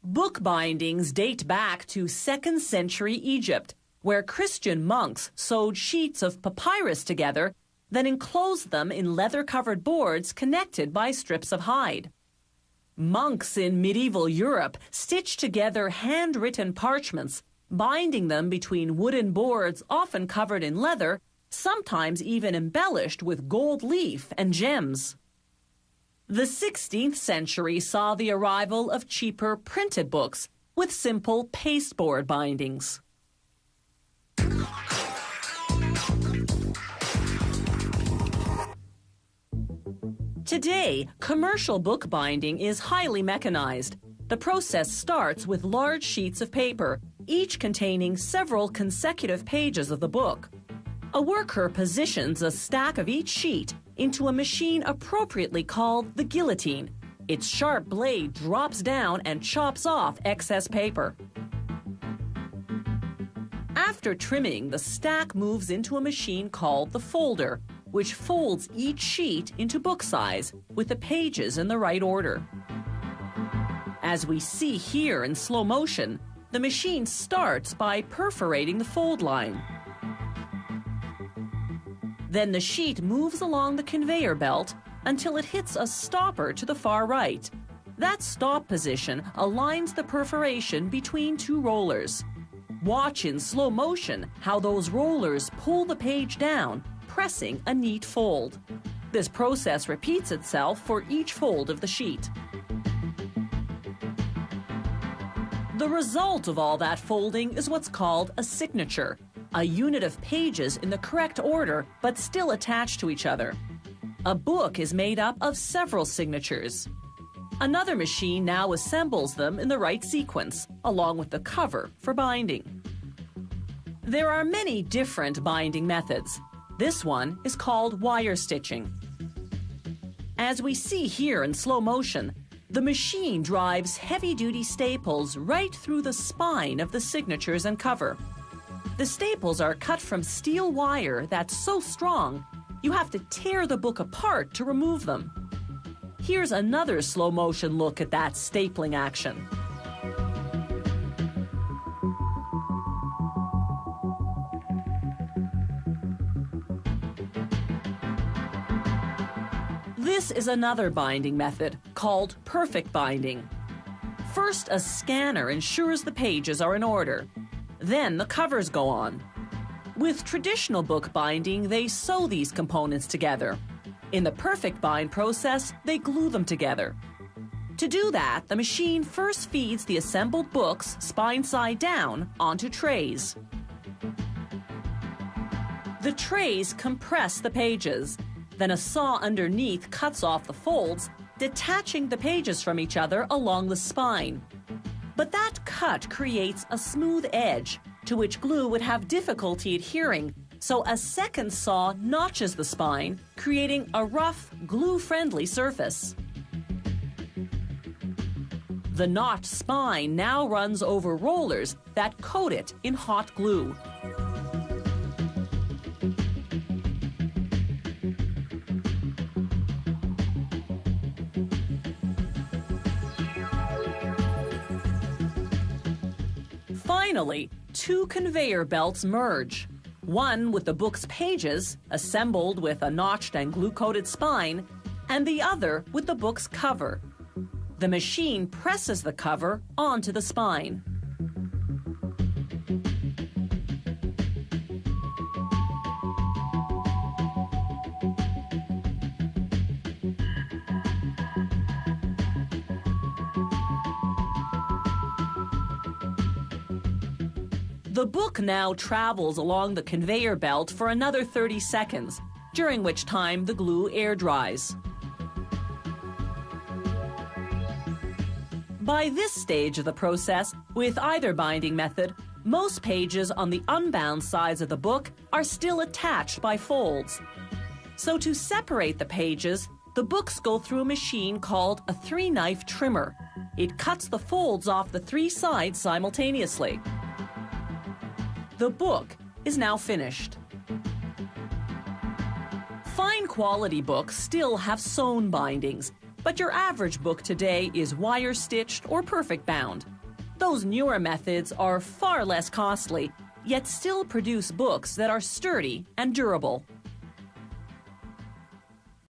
Book bindings date back to 2nd century Egypt, where Christian monks sewed sheets of papyrus together, then enclosed them in leather-covered boards connected by strips of hide. Monks in medieval Europe stitched together handwritten parchments, binding them between wooden boards often covered in leather, sometimes even embellished with gold leaf and gems. The 16th century saw the arrival of cheaper printed books with simple pasteboard bindings. Today, commercial book binding is highly mechanized. The process starts with large sheets of paper, each containing several consecutive pages of the book. A worker positions a stack of each sheet into a machine appropriately called the guillotine. Its sharp blade drops down and chops off excess paper. After trimming, the stack moves into a machine called the folder, which folds each sheet into book size with the pages in the right order. As we see here in slow motion, the machine starts by perforating the fold line. Then the sheet moves along the conveyor belt until it hits a stopper to the far right. That stop position aligns the perforation between two rollers. Watch in slow motion how those rollers pull the page down, pressing a neat fold. This process repeats itself for each fold of the sheet. The result of all that folding is what's called a signature, a unit of pages in the correct order but still attached to each other. A book is made up of several signatures. Another machine now assembles them in the right sequence, along with the cover for binding. There are many different binding methods. This one is called wire stitching. As we see here in slow motion, the machine drives heavy-duty staples right through the spine of the signatures and cover. The staples are cut from steel wire that's so strong, you have to tear the book apart to remove them. Here's another slow-motion look at that stapling action. This is another binding method called perfect binding. First, a scanner ensures the pages are in order. Then the covers go on. With traditional book binding, they sew these components together. In the perfect bind process, they glue them together. To do that, the machine first feeds the assembled books spine side down onto trays. The trays compress the pages. Then a saw underneath cuts off the folds, detaching the pages from each other along the spine. But that cut creates a smooth edge to which glue would have difficulty adhering, so a second saw notches the spine, creating a rough, glue-friendly surface. The notched spine now runs over rollers that coat it in hot glue. Finally, two conveyor belts merge. One with the book's pages, assembled with a notched and glue-coated spine, and the other with the book's cover. The machine presses the cover onto the spine. The book now travels along the conveyor belt for another 30 seconds, during which time the glue air dries. By this stage of the process, with either binding method, most pages on the unbound sides of the book are still attached by folds. So to separate the pages, the books go through a machine called a 3-knife trimmer. It cuts the folds off the 3 sides simultaneously. The book is now finished. Fine quality books still have sewn bindings, But your average book today is wire-stitched or perfect bound. Those newer methods are far less costly, yet still produce books that are sturdy and durable.